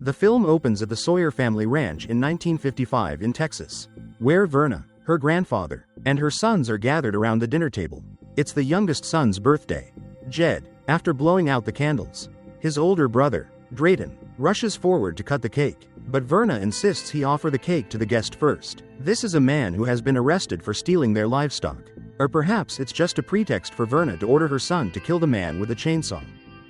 The film opens at the Sawyer family ranch in 1955 in Texas, where Verna, her grandfather, and her sons are gathered around the dinner table. It's the youngest son's birthday. Jed, after blowing out the candles, his older brother, Drayton, rushes forward to cut the cake, but Verna insists he offer the cake to the guest first. This is a man who has been arrested for stealing their livestock. Or perhaps it's just a pretext for Verna to order her son to kill the man with a chainsaw,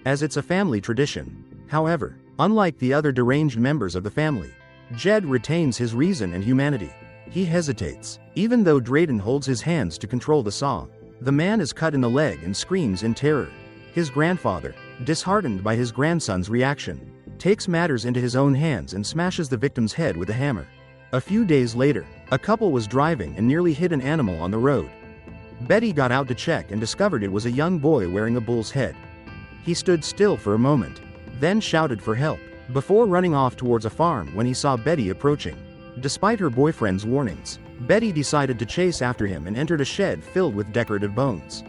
as it's a family tradition. However, unlike the other deranged members of the family, Jed retains his reason and humanity. He hesitates, even though Drayton holds his hands to control the saw. The man is cut in the leg and screams in terror. His grandfather, disheartened by his grandson's reaction, takes matters into his own hands and smashes the victim's head with a hammer. A few days later, a couple was driving and nearly hit an animal on the road. Betty got out to check and discovered it was a young boy wearing a bull's head. He stood still for a moment, then shouted for help, before running off towards a farm when he saw Betty approaching. Despite her boyfriend's warnings, Betty decided to chase after him and entered a shed filled with decorative bones.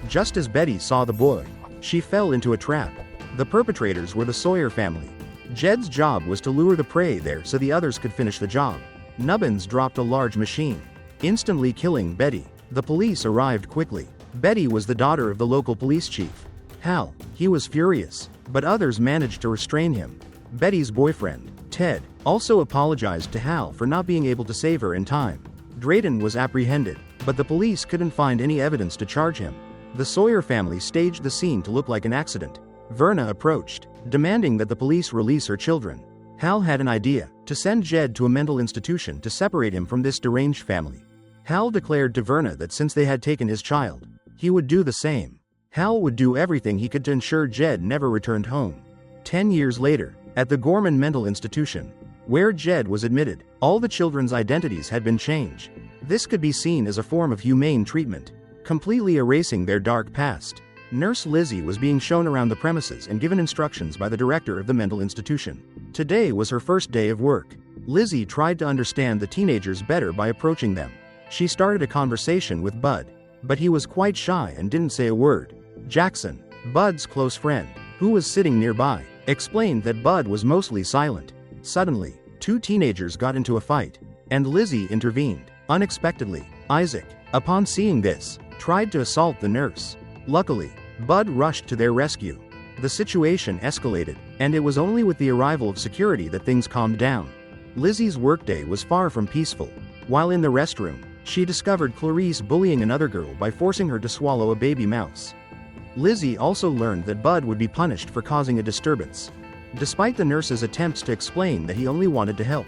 Just as Betty saw the boy, she fell into a trap. The perpetrators were the Sawyer family. Jed's job was to lure the prey there so the others could finish the job. Nubbins dropped a large machine, instantly killing Betty. The police arrived quickly. Betty was the daughter of the local police chief, Hal. He was furious, but others managed to restrain him. Betty's boyfriend, Ted, also apologized to Hal for not being able to save her in time. Drayton was apprehended, but the police couldn't find any evidence to charge him. The Sawyer family staged the scene to look like an accident. Verna approached, demanding that the police release her children. Hal had an idea, to send Jed to a mental institution to separate him from this deranged family. Hal declared to Verna that since they had taken his child, he would do the same. Hal would do everything he could to ensure Jed never returned home. 10 years later, at the Gorman Mental Institution, where Jed was admitted, all the children's identities had been changed. This could be seen as a form of humane treatment, completely erasing their dark past. Nurse Lizzie was being shown around the premises and given instructions by the director of the mental institution. Today was her first day of work. Lizzie tried to understand the teenagers better by approaching them. She started a conversation with Bud, but he was quite shy and didn't say a word. Jackson, Bud's close friend, who was sitting nearby, explained that Bud was mostly silent. Suddenly, two teenagers got into a fight, and Lizzie intervened. Unexpectedly, Isaac, upon seeing this, tried to assault the nurse. Luckily, Bud rushed to their rescue. The situation escalated, and it was only with the arrival of security that things calmed down. Lizzie's workday was far from peaceful. While in the restroom, she discovered Clarice bullying another girl by forcing her to swallow a baby mouse. Lizzie also learned that Bud would be punished for causing a disturbance, despite the nurse's attempts to explain that he only wanted to help.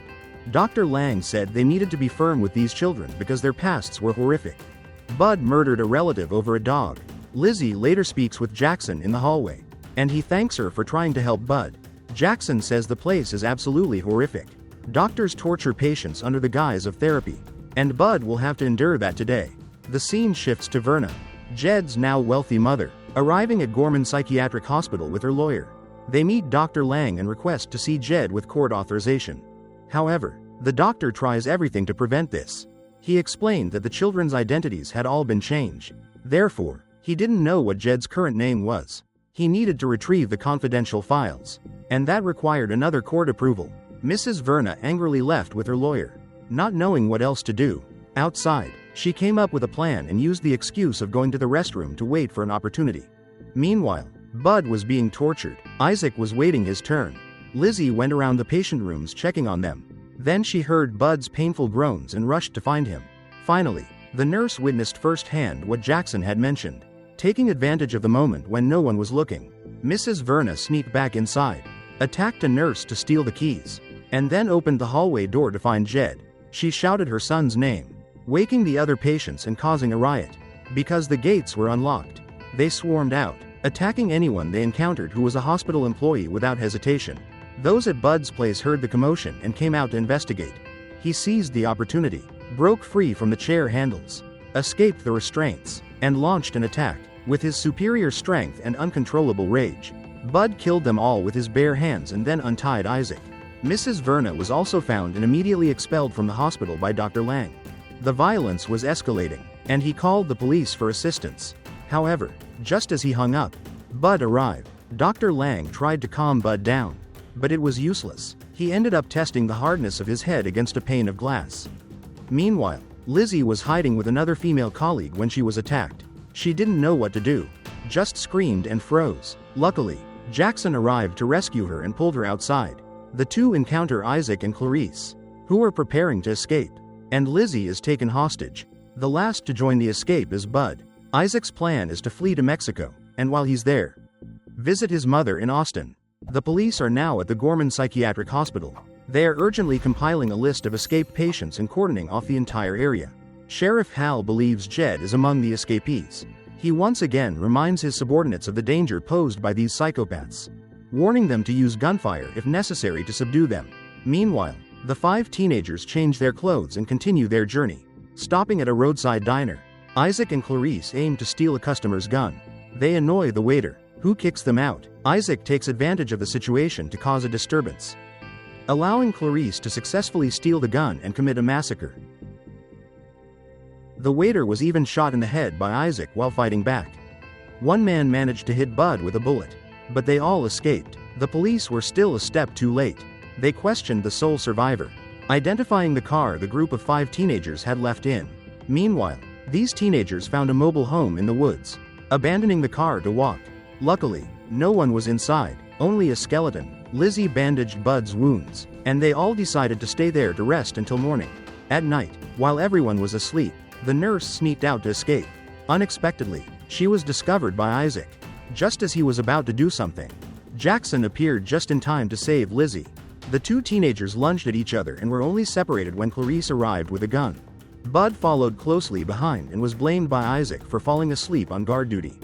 Dr. Lang said they needed to be firm with these children because their pasts were horrific. Bud murdered a relative over a dog. Lizzie later speaks with Jackson in the hallway, and he thanks her for trying to help Bud. Jackson says the place is absolutely horrific. Doctors torture patients under the guise of therapy, and Bud will have to endure that today. The scene shifts to Verna, Jed's now wealthy mother, arriving at Gorman Psychiatric Hospital with her lawyer. They meet Dr. Lang and request to see Jed with court authorization. However, the doctor tries everything to prevent this. He explained that the children's identities had all been changed. Therefore, he didn't know what Jed's current name was. He needed to retrieve the confidential files, and that required another court approval. Mrs. Verna angrily left with her lawyer, not knowing what else to do. Outside, she came up with a plan and used the excuse of going to the restroom to wait for an opportunity. Meanwhile, Bud was being tortured. Isaac was waiting his turn. Lizzie went around the patient rooms checking on them. Then she heard Bud's painful groans and rushed to find him. Finally, the nurse witnessed firsthand what Jackson had mentioned. Taking advantage of the moment when no one was looking, Mrs. Verna sneaked back inside, attacked a nurse to steal the keys, and then opened the hallway door to find Jed. She shouted her son's name, waking the other patients and causing a riot. Because the gates were unlocked, they swarmed out, attacking anyone they encountered who was a hospital employee without hesitation. Those at Bud's place heard the commotion and came out to investigate. He seized the opportunity, broke free from the chair handles, escaped the restraints, and launched an attack. With his superior strength and uncontrollable rage, Bud killed them all with his bare hands and then untied Isaac. Mrs. Verna was also found and immediately expelled from the hospital by Dr. Lang. The violence was escalating, and he called the police for assistance. However, just as he hung up, Bud arrived. Dr. Lang tried to calm Bud down, but it was useless. He ended up testing the hardness of his head against a pane of glass. Meanwhile, Lizzie was hiding with another female colleague when she was attacked. She didn't know what to do, just screamed and froze. Luckily, Jackson arrived to rescue her and pulled her outside. The two encounter Isaac and Clarice, who are preparing to escape, and Lizzie is taken hostage. The last to join the escape is Bud. Isaac's plan is to flee to Mexico, and while he's there, visit his mother in Austin. The police are now at the Gorman Psychiatric Hospital. They are urgently compiling a list of escaped patients and cordoning off the entire area. Sheriff Hal believes Jed is among the escapees. He once again reminds his subordinates of the danger posed by these psychopaths, warning them to use gunfire if necessary to subdue them. Meanwhile, the 5 teenagers change their clothes and continue their journey. Stopping at a roadside diner, Isaac and Clarice aim to steal a customer's gun. They annoy the waiter, who kicks them out. Isaac takes advantage of the situation to cause a disturbance, allowing Clarice to successfully steal the gun and commit a massacre. The waiter was even shot in the head by Isaac while fighting back. One man managed to hit Bud with a bullet, but they all escaped. The police were still a step too late. They questioned the sole survivor, identifying the car the group of 5 teenagers had left in. Meanwhile, these teenagers found a mobile home in the woods, abandoning the car to walk. Luckily, no one was inside, only a skeleton. Lizzie bandaged Bud's wounds, and they all decided to stay there to rest until morning. At night, while everyone was asleep, the nurse sneaked out to escape. Unexpectedly, she was discovered by Isaac. Just as he was about to do something, Jackson appeared just in time to save Lizzie. The 2 teenagers lunged at each other and were only separated when Clarice arrived with a gun. Bud followed closely behind and was blamed by Isaac for falling asleep on guard duty,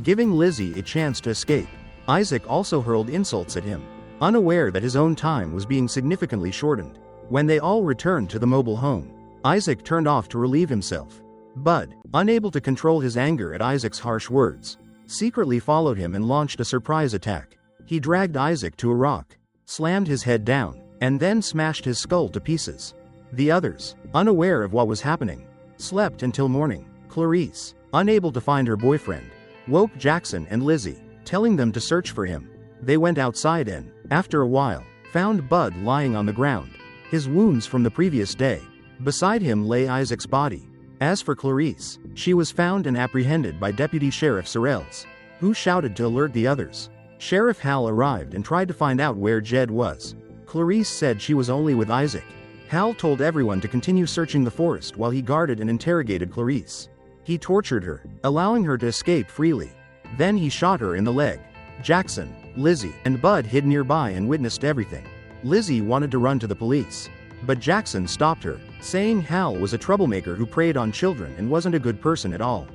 giving Lizzie a chance to escape. Isaac also hurled insults at him, unaware that his own time was being significantly shortened. When they all returned to the mobile home, Isaac turned off to relieve himself. Bud, unable to control his anger at Isaac's harsh words, secretly followed him and launched a surprise attack. He dragged Isaac to a rock, slammed his head down, and then smashed his skull to pieces. The others, unaware of what was happening, slept until morning. Clarice, unable to find her boyfriend, woke Jackson and Lizzie, telling them to search for him. They went outside and, after a while, found Bud lying on the ground, his wounds from the previous day. Beside him lay Isaac's body. As for Clarice, she was found and apprehended by Deputy Sheriff Sorrells, who shouted to alert the others. Sheriff Hal arrived and tried to find out where Jed was. Clarice said she was only with Isaac. Hal told everyone to continue searching the forest while he guarded and interrogated Clarice. He tortured her, allowing her to escape freely. Then he shot her in the leg. Jackson, Lizzie, and Bud hid nearby and witnessed everything. Lizzie wanted to run to the police, but Jackson stopped her, saying Hal was a troublemaker who preyed on children and wasn't a good person at all.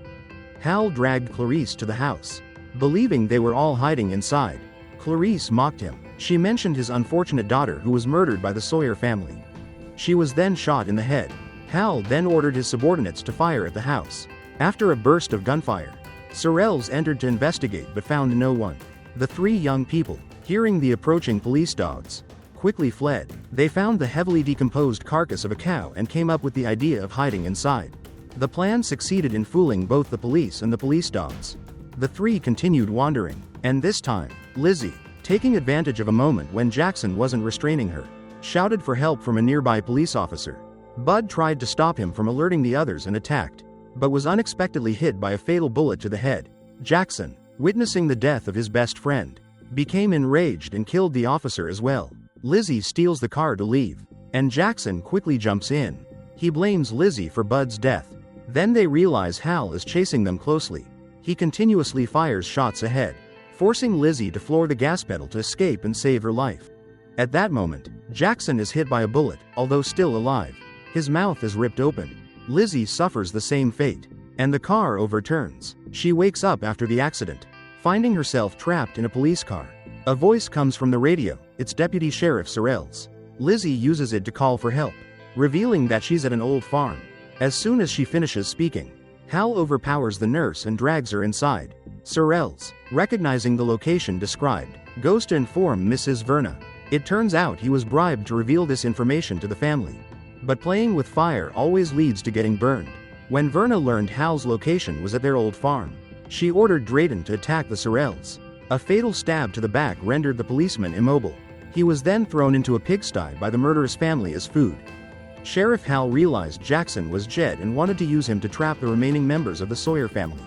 Hal dragged Clarice to the house, believing they were all hiding inside. Clarice mocked him. She mentioned his unfortunate daughter who was murdered by the Sawyer family. She was then shot in the head. Hal then ordered his subordinates to fire at the house. After a burst of gunfire, Sorrells entered to investigate but found no one. The 3 young people, hearing the approaching police dogs, quickly fled. They found the heavily decomposed carcass of a cow and came up with the idea of hiding inside. The plan succeeded in fooling both the police and the police dogs. The 3 continued wandering, and this time, Lizzie, taking advantage of a moment when Jackson wasn't restraining her, shouted for help from a nearby police officer. Bud tried to stop him from alerting the others and attacked, but was unexpectedly hit by a fatal bullet to the head. Jackson, witnessing the death of his best friend, became enraged and killed the officer as well. Lizzie steals the car to leave, and Jackson quickly jumps in. He blames Lizzie for Bud's death. Then they realize Hal is chasing them closely. He continuously fires shots ahead, forcing Lizzie to floor the gas pedal to escape and save her life. At that moment, Jackson is hit by a bullet, although still alive. His mouth is ripped open. Lizzie suffers the same fate, and the car overturns. She wakes up after the accident, finding herself trapped in a police car. A voice comes from the radio. It's Deputy Sheriff Sorrells. Lizzie uses it to call for help, revealing that she's at an old farm. As soon as she finishes speaking, Hal overpowers the nurse and drags her inside. Sorrells, recognizing the location described, goes to inform Mrs. Verna. It turns out he was bribed to reveal this information to the family. But playing with fire always leads to getting burned. When Verna learned Hal's location was at their old farm, she ordered Drayton to attack the Sorrells. A fatal stab to the back rendered the policeman immobile. He was then thrown into a pigsty by the murderous family as food. Sheriff Hal realized Jackson was Jed and wanted to use him to trap the remaining members of the Sawyer family.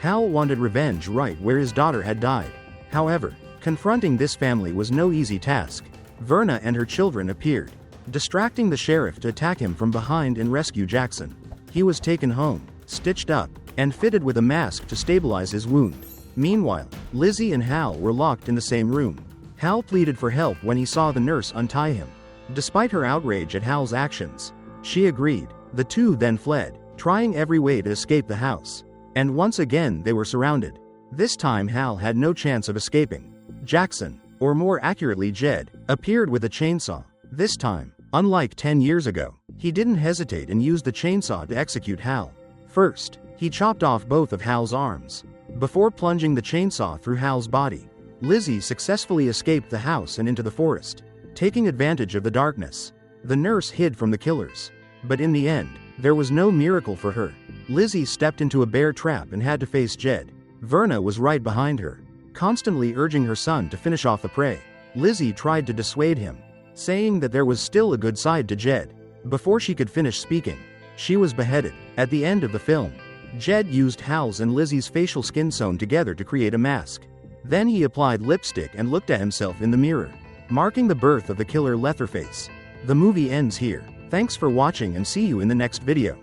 Hal wanted revenge right where his daughter had died. However, confronting this family was no easy task. Verna and her children appeared, distracting the sheriff to attack him from behind and rescue Jackson. He was taken home, stitched up, and fitted with a mask to stabilize his wound. Meanwhile, Lizzie and Hal were locked in the same room. Hal pleaded for help when he saw the nurse untie him. Despite her outrage at Hal's actions, she agreed. The two then fled, trying every way to escape the house. And once again they were surrounded. This time Hal had no chance of escaping. Jackson, or more accurately Jed, appeared with a chainsaw. This time, unlike 10 years ago, he didn't hesitate and used the chainsaw to execute Hal. First, he chopped off both of Hal's arms, before plunging the chainsaw through Hal's body. Lizzie successfully escaped the house and into the forest, taking advantage of the darkness. The nurse hid from the killers. But in the end, there was no miracle for her. Lizzie stepped into a bear trap and had to face Jed. Verna was right behind her, constantly urging her son to finish off the prey. Lizzie tried to dissuade him, saying that there was still a good side to Jed. Before she could finish speaking, she was beheaded. At the end of the film, Jed used Hal's and Lizzie's facial skin sewn together to create a mask. Then he applied lipstick and looked at himself in the mirror, marking the birth of the killer Leatherface. The movie ends here. Thanks for watching and see you in the next video.